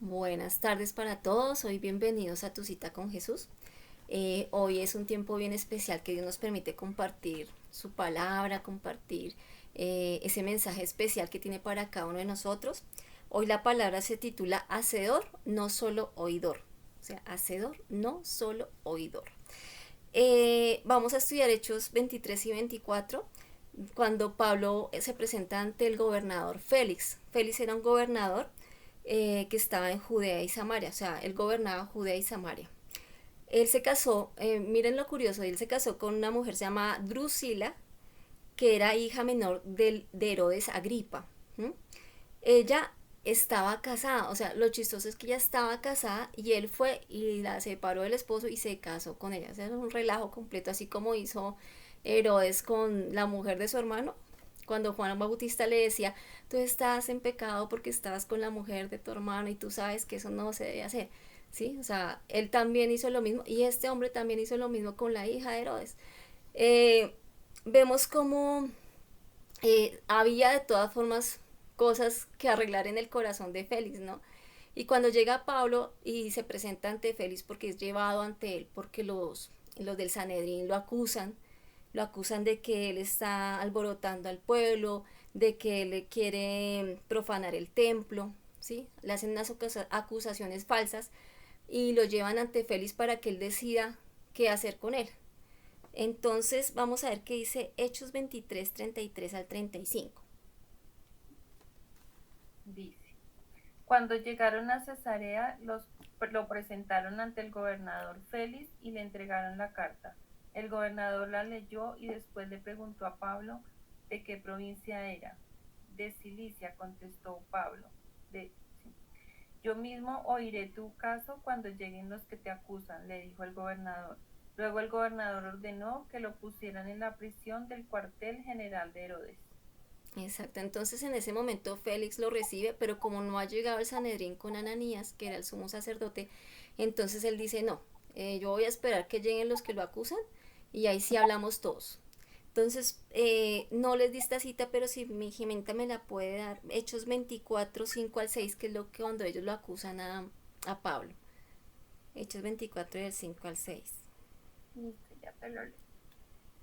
Buenas tardes para todos, hoy bienvenidos a tu cita con Jesús. Hoy es un tiempo bien especial que Dios nos permite compartir su palabra, compartir ese mensaje especial que tiene para cada uno de nosotros. Hoy la palabra se titula Hacedor, no solo oidor. O sea, hacedor, no solo oidor. Vamos a estudiar Hechos 23 y 24 cuando Pablo se presenta ante el gobernador Félix. Félix era un gobernador que estaba en Judea y Samaria, o sea, él gobernaba Judea y Samaria. Él se casó, miren lo curioso, él se casó con una mujer llamada Drusila, que era hija menor de Herodes Agripa. ¿Mm? Ella estaba casada, o sea, lo chistoso es que ella estaba casada y él fue y la separó del esposo y se casó con ella. O sea, era un relajo completo, así como hizo Herodes con la mujer de su hermano, cuando Juan Bautista le decía, tú estás en pecado porque estabas con la mujer de tu hermano y tú sabes que eso no se debe hacer. ¿Sí? O sea, él también hizo lo mismo y este hombre también hizo lo mismo con la hija de Herodes. Eh, Vemos como había de todas formas cosas que arreglar en el corazón de Félix, ¿no? Y cuando llega Pablo y se presenta ante Félix porque es llevado ante él, porque los del Sanedrín lo acusan de que él está alborotando al pueblo, de que él le quiere profanar el templo, ¿sí? Le hacen unas acusaciones falsas y lo llevan ante Félix para que él decida qué hacer con él. Entonces vamos a ver qué dice Hechos 23, 33 al 35. Dice, cuando llegaron a Cesarea, lo presentaron ante el gobernador Félix y le entregaron la carta. El gobernador la leyó y después le preguntó a Pablo de qué provincia era. De Cilicia, contestó Pablo. De, sí. Yo mismo oiré tu caso cuando lleguen los que te acusan, le dijo el gobernador. Luego el gobernador ordenó que lo pusieran en la prisión del cuartel general de Herodes. Exacto, entonces en ese momento Félix lo recibe, pero como no ha llegado el Sanedrín con Ananías, que era el sumo sacerdote, entonces él dice, no, yo voy a esperar que lleguen los que lo acusan y ahí sí hablamos todos. Entonces, no les di esta cita, pero si mi Jimenta me la puede dar, Hechos 24 5 al 6 que es lo que cuando ellos lo acusan a Pablo. Hechos 24 del 5 al 6. Listo, ya te lo leo.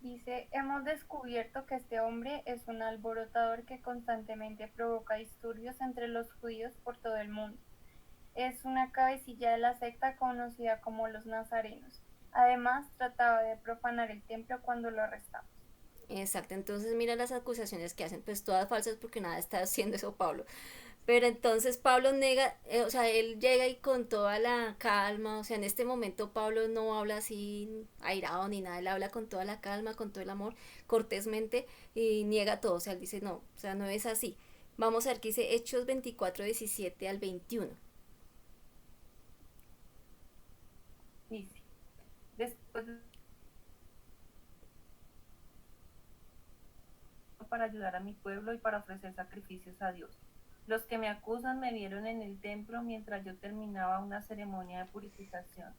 Dice, hemos descubierto que este hombre es un alborotador que constantemente provoca disturbios entre los judíos por todo el mundo. Es una cabecilla de la secta conocida como los nazarenos. Además, trataba de profanar el templo cuando lo arrestamos. Exacto, entonces mira las acusaciones que hacen, pues todas falsas porque nada está haciendo eso Pablo. Pero entonces Pablo nega, o sea, él llega y con toda la calma, o sea, en este momento Pablo no habla así airado ni nada, él habla con toda la calma, con todo el amor, cortésmente y niega todo, o sea, él dice no, o sea, no es así. Vamos a ver qué dice Hechos 24 17 al 21. Dice, después para ayudar a mi pueblo y para ofrecer sacrificios a Dios. Los que me acusan me vieron en el templo mientras yo terminaba una ceremonia de purificación.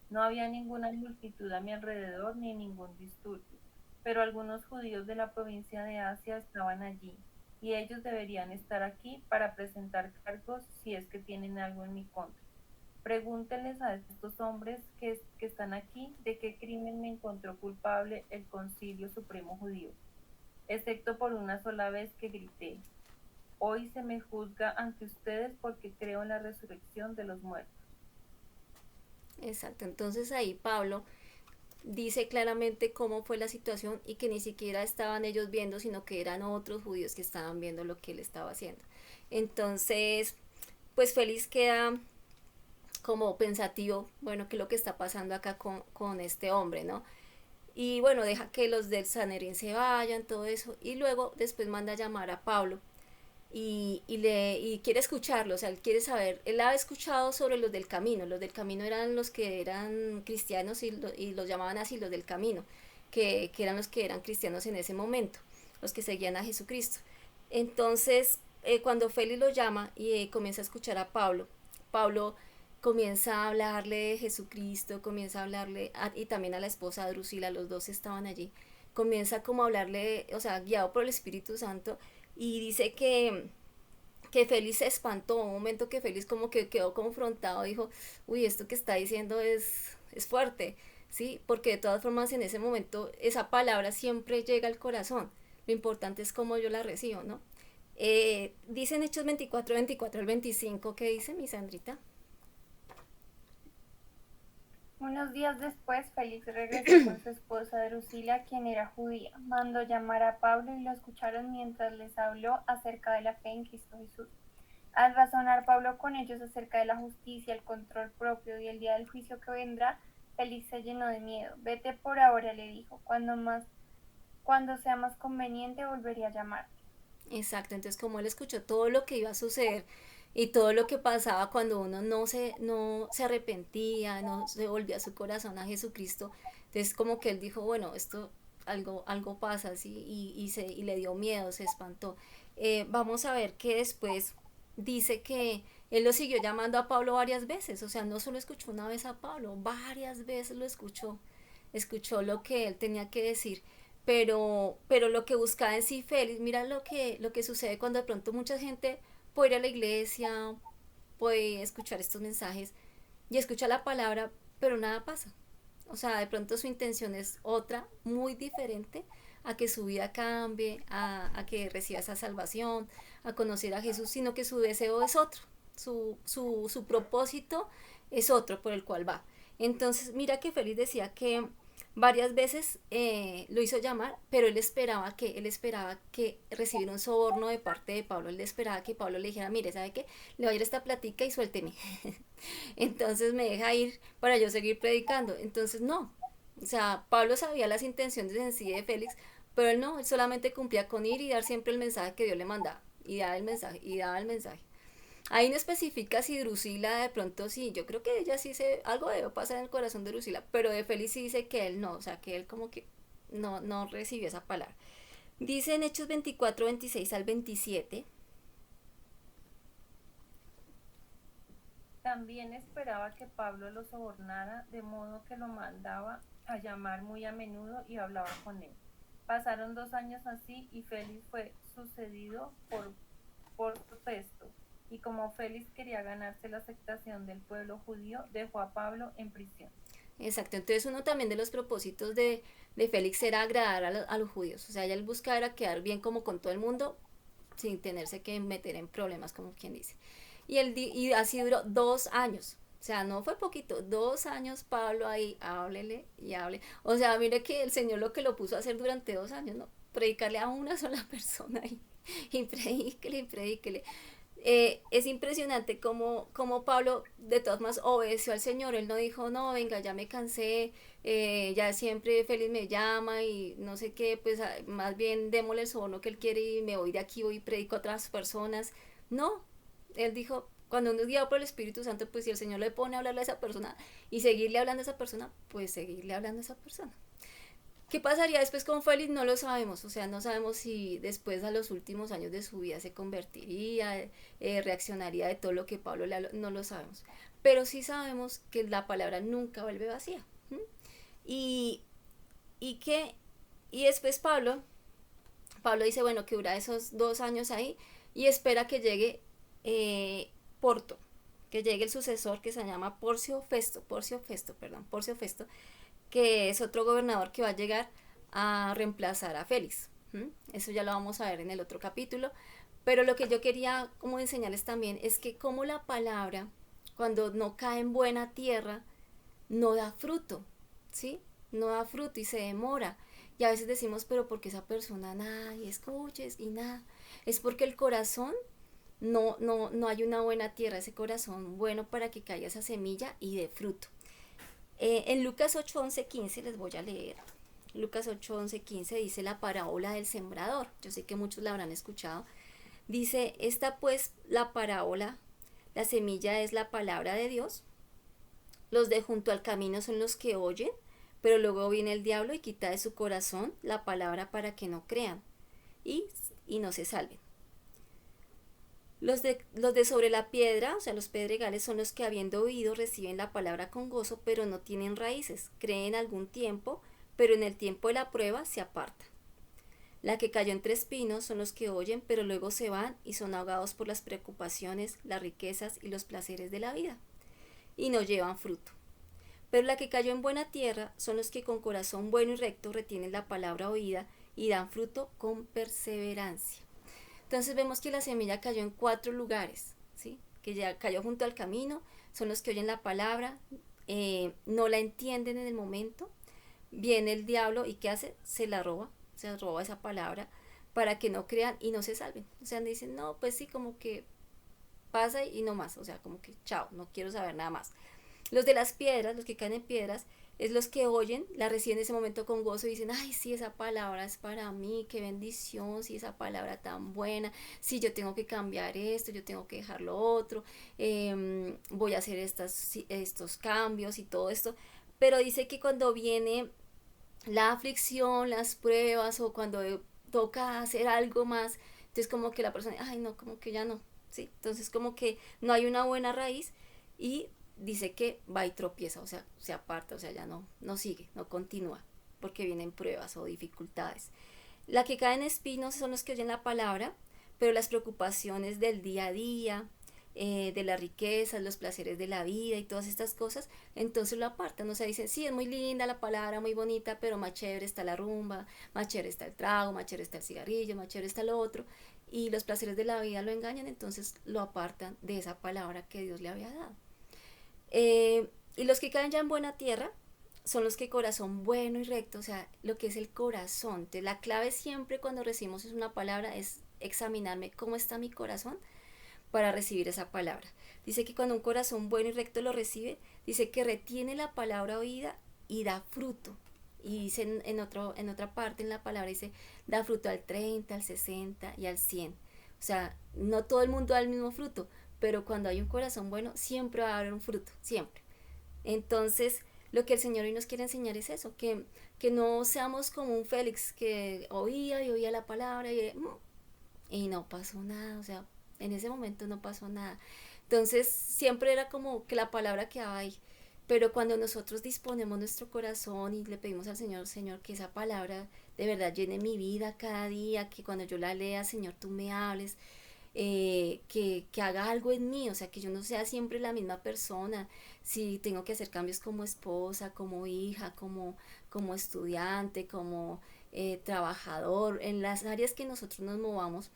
No había ninguna multitud a mi alrededor ni ningún disturbio, pero algunos judíos de la provincia de Asia estaban allí, y ellos deberían estar aquí para presentar cargos si es que tienen algo en mi contra. Pregúntenles a estos hombres que están aquí de qué crimen me encontró culpable el Concilio Supremo Judío, excepto por una sola vez que grité, hoy se me juzga ante ustedes porque creo en la resurrección de los muertos. Exacto, entonces ahí Pablo dice claramente cómo fue la situación y que ni siquiera estaban ellos viendo, sino que eran otros judíos que estaban viendo lo que él estaba haciendo. Entonces, pues Félix queda como pensativo, bueno, qué es lo que está pasando acá con este hombre, ¿no? Y bueno, deja que los del Sanedrín se vayan, todo eso, y luego después manda a llamar a Pablo y quiere escucharlo, o sea, él quiere saber, él ha escuchado sobre los del camino eran los que eran cristianos y los llamaban así, los del camino, que eran los que eran cristianos en ese momento, los que seguían a Jesucristo. Entonces, cuando Félix lo llama y comienza a escuchar a Pablo, Pablo comienza a hablarle de Jesucristo, comienza a hablarle, y también a la esposa de Drusila, los dos estaban allí, comienza como a hablarle, o sea, guiado por el Espíritu Santo, y dice que Félix se espantó, un momento que Félix como que quedó confrontado, dijo, uy, esto que está diciendo es fuerte, ¿sí? Porque de todas formas en ese momento esa palabra siempre llega al corazón, lo importante es cómo yo la recibo, ¿no? Dice en Hechos 24 al 25, ¿qué dice mi Sandrita? Unos días después, Félix regresó con su esposa Drusila, quien era judía. Mandó llamar a Pablo y lo escucharon mientras les habló acerca de la fe en Cristo Jesús. Al razonar Pablo con ellos acerca de la justicia, el control propio y el día del juicio que vendrá, Félix se llenó de miedo. Vete por ahora, le dijo. Cuando sea más conveniente, volveré a llamarte. Exacto, entonces como él escuchó todo lo que iba a suceder y todo lo que pasaba cuando uno no se arrepentía, no se volvía su corazón a Jesucristo, entonces como que él dijo, bueno, esto algo pasa así y le dio miedo, se espantó. Vamos a ver que después dice que él lo siguió llamando a Pablo varias veces, o sea, no solo escuchó una vez a Pablo, varias veces lo escuchó lo que él tenía que decir, pero lo que buscaba en sí Félix, mira lo que sucede cuando de pronto mucha gente puede ir a la iglesia, puede escuchar estos mensajes y escucha la palabra, pero nada pasa. O sea, de pronto su intención es otra, muy diferente a que su vida cambie, a que reciba esa salvación, a conocer a Jesús, sino que su deseo es otro, su propósito es otro por el cual va. Entonces, mira que Félix decía que varias veces lo hizo llamar, pero él esperaba que recibiera un soborno de parte de Pablo, él esperaba que Pablo le dijera, mire, ¿sabe qué? Le voy a ir a esta platica y suélteme. Entonces me deja ir para yo seguir predicando. Entonces no, o sea, Pablo sabía las intenciones en sí de Félix, pero él no, él solamente cumplía con ir y dar siempre el mensaje que Dios le mandaba, y daba el mensaje, y daba el mensaje. Ahí no especifica si Drusila de pronto sí, yo creo que ella sí se, algo debe pasar en el corazón de Drusila, pero de Félix sí dice que él no, o sea, que él como que no recibió esa palabra. Dice en Hechos 24, 26 al 27. También esperaba que Pablo lo sobornara, de modo que lo mandaba a llamar muy a menudo y hablaba con él. Pasaron 2 años así y Félix fue sucedido por Festo. Y como Félix quería ganarse la aceptación del pueblo judío, dejó a Pablo en prisión. Exacto, entonces uno también de los propósitos de Félix era agradar a los judíos, o sea, ella él buscaba era quedar bien como con todo el mundo, sin tenerse que meter en problemas, como quien dice. Y así duró 2 años, o sea, no fue poquito, 2 años Pablo ahí, háblele y hable. O sea, mire que el Señor lo que lo puso a hacer durante 2 años, ¿no? Predicarle a una sola persona y predíquele y predíquele. Es impresionante como Pablo de todas maneras obedeció al Señor, él no dijo, no, venga, ya me cansé, ya siempre Félix me llama y no sé qué, pues más bien démosle el soborno que él quiere y me voy de aquí, voy y predico a otras personas. No, él dijo, cuando uno es guiado por el Espíritu Santo, pues si el Señor le pone a hablarle a esa persona y seguirle hablando a esa persona, pues seguirle hablando a esa persona. ¿Qué pasaría después con Félix? No lo sabemos, o sea, no sabemos si después a los últimos años de su vida se convertiría, reaccionaría de todo lo que Pablo le habló, no lo sabemos. Pero sí sabemos que la palabra nunca vuelve vacía. ¿M? Y, y que, y después Pablo dice, bueno, que dura esos 2 años ahí y espera que llegue Porto, que llegue el sucesor que se llama Porcio Festo, que es otro gobernador que va a llegar a reemplazar a Félix. Eso ya lo vamos a ver en el otro capítulo. Pero lo que yo quería como enseñarles también es que como la palabra, cuando no cae en buena tierra, no da fruto, ¿sí? No da fruto y se demora. Y a veces decimos, pero porque esa persona nada y escuches y nada. Es porque el corazón no hay una buena tierra, ese corazón bueno para que caiga esa semilla y dé fruto. En Lucas 8, 11, 15 les voy a leer. Lucas 8, 11, 15 dice la parábola del sembrador. Yo sé que muchos la habrán escuchado. Dice, esta pues la parábola, la semilla es la palabra de Dios. Los de junto al camino son los que oyen, pero luego viene el diablo y quita de su corazón la palabra para que no crean y no se salven. Los de sobre la piedra, o sea, los pedregales, son los que habiendo oído reciben la palabra con gozo, pero no tienen raíces. Creen algún tiempo, pero en el tiempo de la prueba se apartan. La que cayó entre espinos son los que oyen, pero luego se van y son ahogados por las preocupaciones, las riquezas y los placeres de la vida, y no llevan fruto. Pero la que cayó en buena tierra son los que con corazón bueno y recto retienen la palabra oída y dan fruto con perseverancia. Entonces vemos que la semilla cayó en 4 lugares, ¿sí? Que ya cayó junto al camino, son los que oyen la palabra, no la entienden en el momento, viene el diablo y ¿qué hace? Se roba esa palabra para que no crean y no se salven. O sea, dicen, no, pues sí, como que pasa y no más, o sea, como que chao, no quiero saber nada más. Los de las piedras, los que caen en piedras, es los que oyen, la reciben en ese momento con gozo y dicen, ay, sí, esa palabra es para mí, qué bendición, sí, esa palabra tan buena, sí, yo tengo que cambiar esto, yo tengo que dejar lo otro, voy a hacer estos cambios y todo esto. Pero dice que cuando viene la aflicción, las pruebas o cuando toca hacer algo más, entonces como que la persona, ay, no, como que ya no, sí, entonces como que no hay una buena raíz y dice que va y tropieza, o sea, se aparta, o sea, ya no sigue, no continúa, porque vienen pruebas o dificultades. La que cae en espinos son los que oyen la palabra, pero las preocupaciones del día a día, de las riquezas, los placeres de la vida y todas estas cosas, entonces lo apartan, o sea, dicen, sí, es muy linda la palabra, muy bonita, pero más chévere está la rumba, más chévere está el trago, más chévere está el cigarrillo, más chévere está lo otro, y los placeres de la vida lo engañan, entonces lo apartan de esa palabra que Dios le había dado. Y los que caen ya en buena tierra son los que corazón bueno y recto, o sea, lo que es el corazón. Entonces, la clave siempre cuando recibimos una palabra es examinarme cómo está mi corazón para recibir esa palabra. Dice que cuando un corazón bueno y recto lo recibe, dice que retiene la palabra oída y da fruto. Y dice en otra parte en la palabra, dice, da fruto al 30, al 60 y al 100. O sea, no todo el mundo da el mismo fruto, pero cuando hay un corazón bueno, siempre va a haber un fruto, siempre. Entonces, lo que el Señor hoy nos quiere enseñar es eso, que no seamos como un Félix que oía y oía la palabra y no pasó nada, o sea, en ese momento no pasó nada. Entonces, siempre era como que la palabra quedaba ahí. Pero cuando nosotros disponemos nuestro corazón y le pedimos al Señor, Señor, que esa palabra de verdad llene mi vida cada día, que cuando yo la lea, Señor, tú me hables, que haga algo en mí, o sea, que yo no sea siempre la misma persona, si tengo que hacer cambios como esposa, como hija, como estudiante, como trabajador, en las áreas que nosotros nos movamos,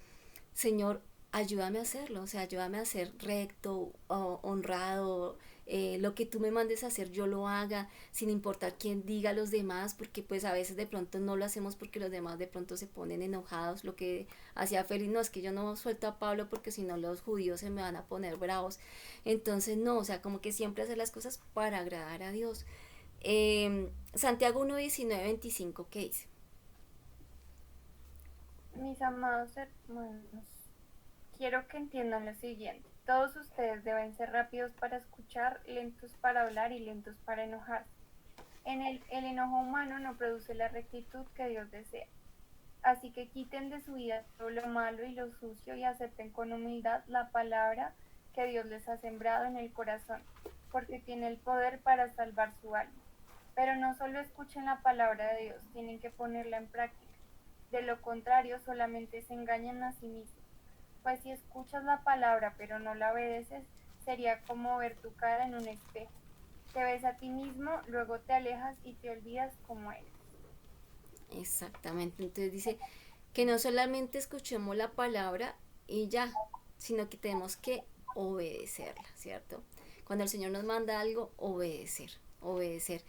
Señor, ayúdame a hacerlo, o sea, ayúdame a ser recto, honrado, lo que tú me mandes a hacer yo lo haga, sin importar quién diga a los demás, porque pues a veces de pronto no lo hacemos porque los demás de pronto se ponen enojados, lo que hacía Félix, no, es que yo no suelto a Pablo porque si no los judíos se me van a poner bravos, entonces no, o sea, como que siempre hacer las cosas para agradar a Dios. Santiago 1:19-25, ¿qué dice? Mis amados hermanos, quiero que entiendan lo siguiente. Todos ustedes deben ser rápidos para escuchar, lentos para hablar y lentos para enojarse. El enojo humano no produce la rectitud que Dios desea. Así que quiten de su vida todo lo malo y lo sucio y acepten con humildad la palabra que Dios les ha sembrado en el corazón, porque tiene el poder para salvar su alma. Pero no solo escuchen la palabra de Dios, tienen que ponerla en práctica. De lo contrario, solamente se engañan a sí mismos. Pues si escuchas la palabra pero no la obedeces, sería como ver tu cara en un espejo. Te ves a ti mismo, luego te alejas y te olvidas cómo eres. Exactamente, entonces dice que no solamente escuchemos la palabra y ya, sino que tenemos que obedecerla, ¿cierto? Cuando el Señor nos manda algo, obedecer, obedecer.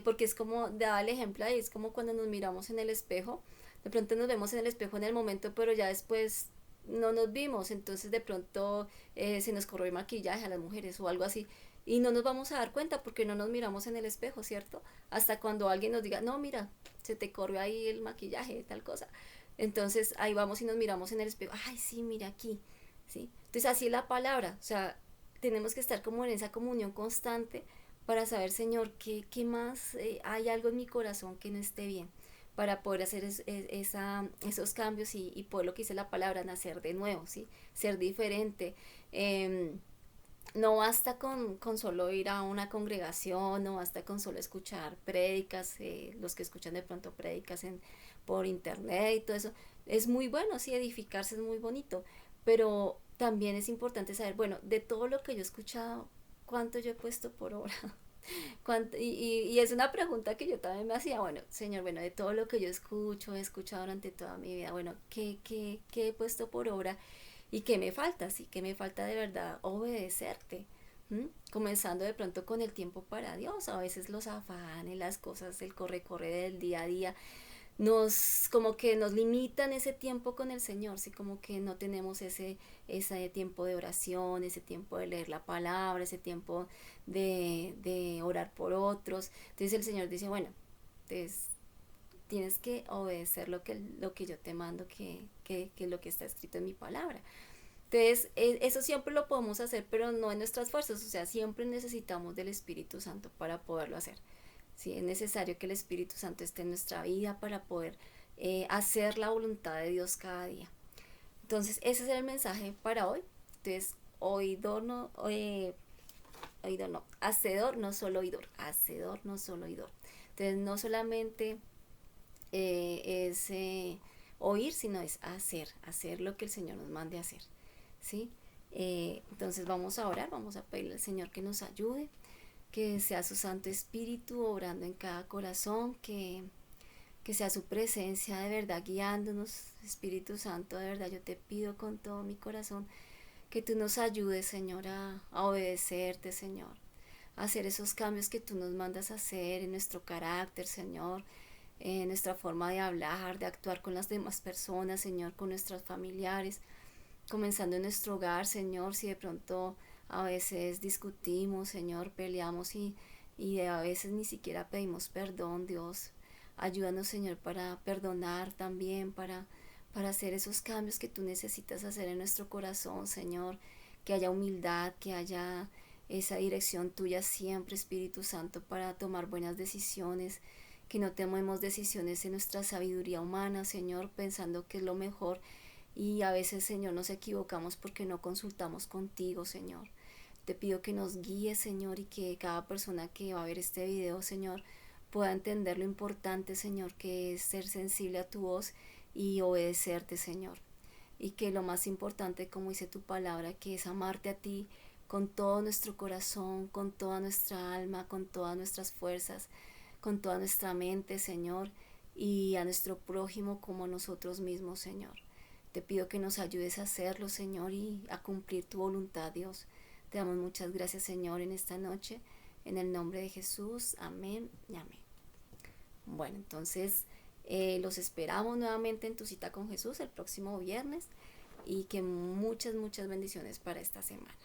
Porque es como, daba el ejemplo ahí, es como cuando nos miramos en el espejo, de pronto nos vemos en el espejo en el momento, pero ya después no nos vimos, entonces de pronto se nos corrió el maquillaje a las mujeres o algo así, y no nos vamos a dar cuenta porque no nos miramos en el espejo, ¿cierto? Hasta cuando alguien nos diga, no, mira, se te corrió ahí el maquillaje, tal cosa. Entonces ahí vamos y nos miramos en el espejo, ay, sí, mira aquí, ¿sí? Entonces así es la palabra, o sea, tenemos que estar como en esa comunión constante para saber, Señor, qué más hay algo en mi corazón que no esté bien, para poder hacer esos cambios y poder lo que dice la palabra, nacer de nuevo, ¿sí? Ser diferente. no basta con solo ir a una congregación, no basta con solo escuchar prédicas, los que escuchan de pronto prédicas por internet y todo eso. Es muy bueno, sí, edificarse es muy bonito, pero también es importante saber, bueno, de todo lo que yo he escuchado, ¿cuánto yo he puesto por obra? Y es una pregunta que yo también me hacía, bueno, Señor, bueno, de todo lo que yo escucho, he escuchado durante toda mi vida, bueno, ¿qué he puesto por obra? ¿Y qué me falta? Sí, que me falta de verdad obedecerte. ¿M? Comenzando de pronto con el tiempo para Dios, a veces los afanes, las cosas, el corre-corre del día a día, como que nos limitan ese tiempo con el Señor, sí, como que no tenemos ese tiempo de oración, ese tiempo de leer la palabra, ese tiempo de orar por otros. Entonces el Señor dice, bueno, entonces tienes que obedecer lo que yo te mando, que es lo que está escrito en mi palabra. Entonces, eso siempre lo podemos hacer, pero no en nuestras fuerzas, o sea, siempre necesitamos del Espíritu Santo para poderlo hacer. Sí, es necesario que el Espíritu Santo esté en nuestra vida para poder hacer la voluntad de Dios cada día. Entonces, ese es el mensaje para hoy. Entonces, oidor no, hacedor no solo oidor, hacedor no solo oidor. Entonces, no solamente es oír, sino es hacer lo que el Señor nos mande a hacer. ¿Sí? Entonces vamos a orar, vamos a pedirle al Señor que nos ayude, que sea su Santo Espíritu obrando en cada corazón, que sea su presencia de verdad guiándonos. Espíritu Santo, de verdad yo te pido con todo mi corazón que tú nos ayudes, Señor, a obedecerte, Señor, a hacer esos cambios que tú nos mandas a hacer en nuestro carácter, Señor, en nuestra forma de hablar, de actuar con las demás personas, Señor, con nuestros familiares, comenzando en nuestro hogar, Señor, si de pronto a veces discutimos, Señor, peleamos y a veces ni siquiera pedimos perdón, Dios. Ayúdanos, Señor, para perdonar también, para hacer esos cambios que tú necesitas hacer en nuestro corazón, Señor. Que haya humildad, que haya esa dirección tuya siempre, Espíritu Santo, para tomar buenas decisiones. Que no tomemos decisiones en nuestra sabiduría humana, Señor, pensando que es lo mejor y a veces, Señor, nos equivocamos porque no consultamos contigo, Señor. Te pido que nos guíes, Señor, y que cada persona que va a ver este video, Señor, pueda entender lo importante, Señor, que es ser sensible a tu voz y obedecerte, Señor. Y que lo más importante, como dice tu palabra, que es amarte a ti con todo nuestro corazón, con toda nuestra alma, con todas nuestras fuerzas, con toda nuestra mente, Señor, y a nuestro prójimo como a nosotros mismos, Señor. Te pido que nos ayudes a hacerlo, Señor, y a cumplir tu voluntad, Dios. Te damos muchas gracias, Señor, en esta noche. En el nombre de Jesús. Amén y amén. Bueno, entonces los esperamos nuevamente en tu cita con Jesús el próximo viernes y que muchas bendiciones para esta semana.